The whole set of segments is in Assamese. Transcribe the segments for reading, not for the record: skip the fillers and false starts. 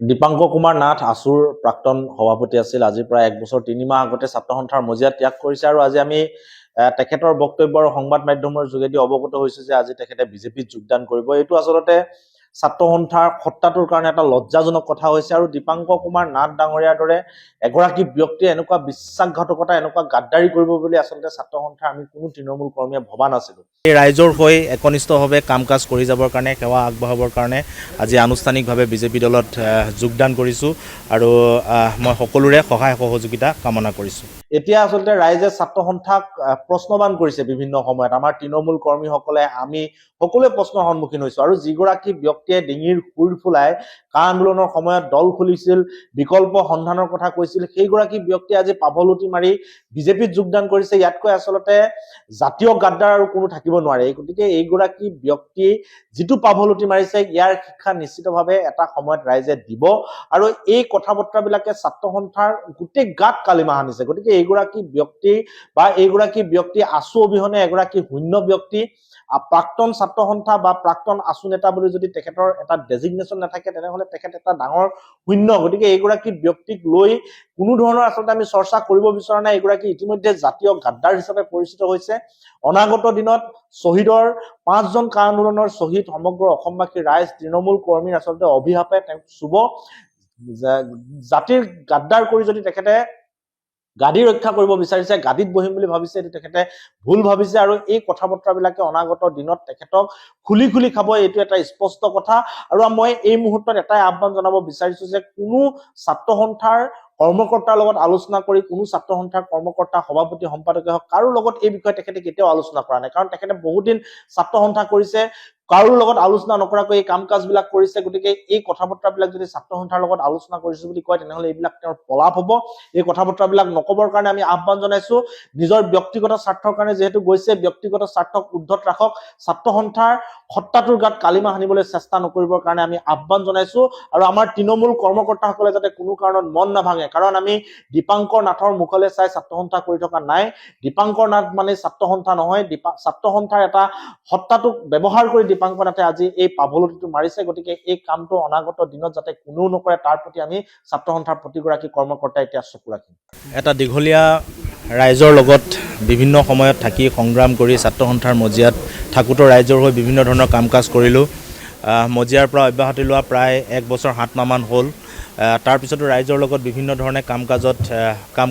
দীপাংকৰ কুমাৰ নাথ আছুৰ প্ৰাক্তন সভাপতি আছিল। আজি প্ৰায় 1 বছৰ 3 মাহ আগতে ছাত্ৰ সন্থাৰ মজিয়া ত্যাগ কৰিছে আৰু আজি আমি তেখেতৰ বক্তব্য আৰু সংবাদ মাধ্যমৰ যোগেদি অৱগত হৈছো যে আজি তেখেতে বিজেপিত যোগদান কৰিব। এইটো আচলতে ছাত্ৰ সন্থাৰ সত্তাটোৰ কাৰণে এটা লজ্জাজনক কথা হৈছে আৰু দীপাংকৰ কুমাৰ নাথ ডাঙৰীয়াৰ দৰে এগৰাকী ব্যক্তিয়ে এনেকুৱা বিশ্বাসঘাতকতা এনেকুৱা গাদ্দাৰী কৰিব বুলি আচলতে ছাত্ৰ সন্থাৰ আমি কোনো তৃণমূল কৰ্মীয়ে ভবা নাছিলো। এই ৰাইজৰ হৈ একনিষ্ঠভাৱে কাম কাজ কৰি যাবৰ কাৰণে সেৱা আগবঢ়াবৰ কাৰণে আজি আনুষ্ঠানিকভাৱে বিজেপি দলত যোগদান কৰিছোঁ আৰু মই সকলোৰে সহায় সহযোগিতা কামনা কৰিছোঁ। এতিয়া আচলতে ৰাইজে ছাত্ৰ সন্থাক প্ৰশ্নবান কৰিছে বিভিন্ন সময়ত। আমাৰ তৃণমূল কৰ্মীসকলে আমি সকলোৱে প্ৰশ্নৰ সন্মুখীন হৈছোঁ আৰু যিগৰাকী ব্যক্তিয়ে ডিঙিৰ সুৰ ফুলাই কা আন্দোলনৰ সময়ত দল খুলিছিল, বিকল্প সন্ধানৰ কথা কৈছিল, সেইগৰাকী ব্যক্তিয়ে আজি পাভলুটি মাৰি বিজেপিত যোগদান কৰিছে। ইয়াতকৈ আচলতে জাতীয় গাদ্দাৰ আৰু কোনো থাকিব নোৱাৰে। গতিকে এইগৰাকী ব্যক্তি যিটো পাভলুটি মাৰিছে ইয়াৰ শিক্ষা নিশ্চিতভাৱে এটা সময়ত ৰাইজে দিব আৰু এই কথা বতৰাবিলাকে ছাত্ৰ সন্থাৰ গোটেই গাত কালিমাহ আনিছে। গতিকে এইগৰাকী ব্যক্তি আছু অবিহনে এগৰাকী শূন্য ব্যক্তি, প্ৰাক্তন ছাত্ৰ সন্থা বা প্ৰাক্তন আছু নেতা বুলি যদি তেখেতৰ এটা ডেজিগনেশ্যন নাথাকে তেনেহলে তেখেত এটা ডাঙৰ শূন্য। গতিকে এইগৰাকী ব্যক্তিক লৈ কোনো ধৰণৰ আচলতে আমি চৰ্চা কৰিব বিচৰা নাই। এইগৰাকী ইতিমধ্যে জাতীয় গাদ্দাৰ হিচাপে পৰিচিত হৈছে। অনাগত দিনত শ্বহীদৰ 5জন কা আন্দোলনৰ শ্বহীদ সমগ্ৰ অসমবাসী ৰাইজ তৃণমূল কৰ্মীৰ আচলতে অভিশাপে তেওঁক চুব। জাতিৰ গাদ্দাৰ কৰি যদি তেখেতে গাদী ৰক্ষা কৰিব বিচাৰিছে, গাদীত বহিম বুলি ভাবিছে, এইটো তেখেতে ভুল ভাবিছে আৰু এই কথা বতৰাবিলাকে অনাগত দিনত তেখেতক খুলি খুলি খাব, এইটো এটা স্পষ্ট কথা। আৰু মই এই মুহূৰ্তত এটাই আহ্বান জনাব বিচাৰিছো যে কোনো ছাত্ৰ সন্থাৰ কৰ্মকৰ্তাৰ লগত আলোচনা কৰি, কোনো ছাত্ৰ সন্থাৰ কৰ্মকৰ্তা সভাপতি সম্পাদকে হওক কাৰো লগত এই বিষয়ে তেখেতে কেতিয়াও আলোচনা কৰা নাই। কাৰণ তেখেতে বহুদিন ছাত্ৰ সন্থা কৰিছে, কাৰো লগত আলোচনা নকৰাকৈ এই কাম কাজবিলাক কৰিছে। গতিকে এই কথা বতৰাবিলাক যদি ছাত্ৰ সন্থাৰ লগত আলোচনা কৰিছো বুলি কয় তেনেহলে এইবিলাক তেওঁৰ পলাপ হ'ব। এই কথা বতৰাবিলাক নকবৰ কাৰণে আমি আহ্বান জনাইছো। নিজৰ ব্যক্তিগত স্বাৰ্থৰ কাৰণে যিহেতু গৈছে, ব্যক্তিগত স্বাৰ্থক উদ্ধত ৰাখক, ছাত্ৰ সন্থাৰ সত্তাটোৰ গাত কালিমাহ আনিবলৈ চেষ্টা নকৰিবৰ কাৰণে আমি আহ্বান জনাইছো। আৰু আমাৰ তৃণমূল কৰ্মকৰ্তাসকলে যাতে কোনো কাৰণত মন নাভাঙে, কাৰণ আমি দীপাংকৰ নাথৰ মুখলৈ চাই ছাত্ৰ সন্থা কৰি থকা নাই। দীপাংকৰ নাথ মানে ছাত্ৰ সন্থা নহয়, ছাত্ৰ সন্থাৰ এটা সত্তাটোক ব্যৱহাৰ কৰি দীপাংকৰ নাথে আজি এই পাভলুটিটো মাৰিছে। গতিকে এই কামটো অনাগত দিনত যাতে কোনেও নকৰে তাৰ প্ৰতি আমি ছাত্ৰ সন্থাৰ প্ৰতিগৰাকী কৰ্মকৰ্তাই এতিয়া চকু ৰাখিম। এটা দীঘলীয়া ৰাইজৰ লগত বিভিন্ন সময়ত থাকি সংগ্ৰাম কৰি ছাত্ৰ সন্থাৰ মজিয়াত থাকোঁতে ৰাইজৰ হৈ বিভিন্ন ধৰণৰ কাম কাজ কৰিলোঁ। মজিয়াৰ পৰা অব্যাহতি লোৱা প্ৰায় 1 বছৰ 7 মাহমান হ'ল। তাৰপিছতো ৰাইজৰ লগত বিভিন্ন ধৰণে কাম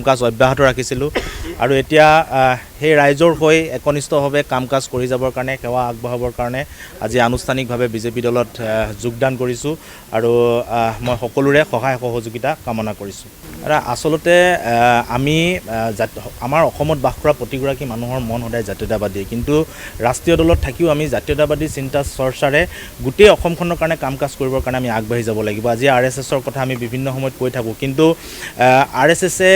কাজ অব্যাহত ৰাখিছিলোঁ আৰু এতিয়া সেই ৰাইজৰ হৈ একনিষ্ঠভাৱে কাম কাজ কৰি যাবৰ কাৰণে, সেৱা আগবঢ়াবৰ কাৰণে আজি আনুষ্ঠানিকভাৱে বিজেপি দলত যোগদান কৰিছোঁ আৰু মই সকলোৰে সহায় সহযোগিতা কামনা কৰিছোঁ। আচলতে আমাৰ অসমত বাস কৰা প্ৰতিগৰাকী মানুহৰ মন সদায় জাতীয়তাবাদী, কিন্তু ৰাষ্ট্ৰীয় দলত থাকিও আমি জাতীয়তাবাদী চিন্তা চৰ্চাৰে গোটেই অসমখনৰ কাৰণে কাম কাজ কৰিবৰ কাৰণে আমি আগবাঢ়ি যাব লাগিব। আজি RSSৰ কথা আমি বিভিন্ন সময়ত কৈ থাকোঁ, কিন্তু RSSে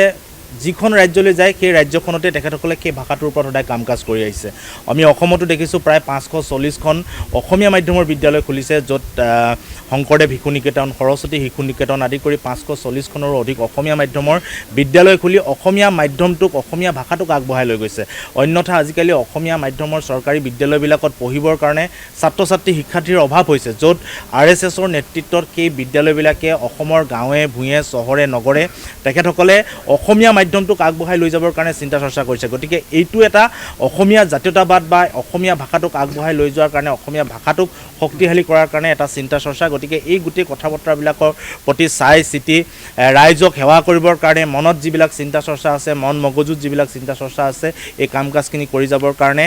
যিখন ৰাজ্যলৈ যায় সেই ৰাজ্যখনতে তেখেতসকলে সেই ভাষাটোৰ ওপৰত সদায় কাম কাজ কৰি আহিছে। আমি অসমতো দেখিছোঁ প্ৰায় 540খন অসমীয়া মাধ্যমৰ বিদ্যালয় খুলিছে, য'ত শংকৰদেৱ শিশু নিকেতন, সৰস্বতী শিশু নিকেতন আদি কৰি 540খনৰো অধিক অসমীয়া মাধ্যমৰ বিদ্যালয় খুলি অসমীয়া মাধ্যমটোক, অসমীয়া ভাষাটোক আগবঢ়াই লৈ গৈছে। অন্যথা আজিকালি অসমীয়া মাধ্যমৰ চৰকাৰী বিদ্যালয়বিলাকত পঢ়িবৰ কাৰণে ছাত্ৰ ছাত্ৰী শিক্ষাৰ্থীৰ অভাৱ হৈছে, য'ত RSSৰ নেতৃত্বত সেই বিদ্যালয়বিলাকে অসমৰ গাঁৱে ভূঞে চহৰে নগৰে তেখেতসকলে অসমীয়া মাধ্যমটোক আগবঢ়াই লৈ যাবৰ কাৰণে চিন্তা চৰ্চা কৰিছে। গতিকে এইটো এটা অসমীয়া জাতীয়তাবাদ বা অসমীয়া ভাষাটোক আগবঢ়াই লৈ যোৱাৰ কাৰণে, অসমীয়া ভাষাটোক শক্তিশালী কৰাৰ কাৰণে এটা চিন্তা চৰ্চা। গতিকে এই গোটেই কথা বতৰাবিলাকৰ প্ৰতি চাই চিতি ৰাইজক সেৱা কৰিবৰ কাৰণে মনত যিবিলাক চিন্তা চৰ্চা আছে, মন মগজুত যিবিলাক চিন্তা চৰ্চা আছে, এই কাম কাজখিনি কৰি যাবৰ কাৰণে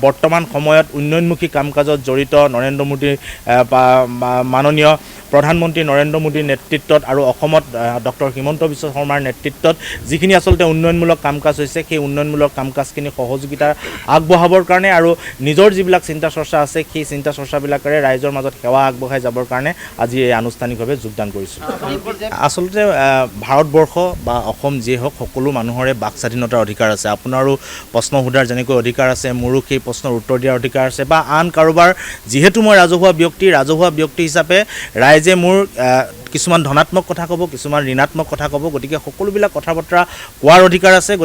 বৰ্তমান সময়ত উন্নয়নমুখী কাম কাজত জড়িত নৰেন্দ্ৰ মোদীৰ মাননীয় প্ৰধানমন্ত্ৰী নৰেন্দ্ৰ মোদীৰ নেতৃত্বত আৰু অসমত ডক্টৰ হিমন্ত বিশ্ব শৰ্মাৰ নেতৃত্বত যিখিনি আচলতে উন্নয়নমূলক কাম কাজ হৈছে, সেই উন্নয়নমূলক কাম কাজখিনি সহযোগিতা আগবঢ়াবৰ কাৰণে আৰু নিজৰ যিবিলাক চিন্তা চৰ্চা আছে সেই চিন্তা চৰ্চাবিলাকেৰে ৰাইজৰ মাজত সেৱা আগবঢ়াই যাবৰ কাৰণে আজি এই আনুষ্ঠানিকভাৱে যোগদান কৰিছোঁ। আচলতে ভাৰতবৰ্ষ বা অসম যিয়ে হওক, সকলো মানুহৰে বাক স্বাধীনতাৰ অধিকাৰ আছে। আপোনাৰো প্ৰশ্ন সোধাৰ যেনেকৈ অধিকাৰ আছে, মোৰো সেই প্ৰশ্নৰ উত্তৰ দিয়াৰ অধিকাৰ আছে, বা আন কাৰোবাৰ, যিহেতু মই ৰাজহুৱা ব্যক্তি হিচাপে ৰাইজে মোৰ কিছুমান ধনাত্মক কথা ক'ব, কিছুমান ঋণাত্মক কথা ক'ব, গতিকে সকলোবিলাক কথা বতৰা কোৱাৰ অধিকাৰ আছে।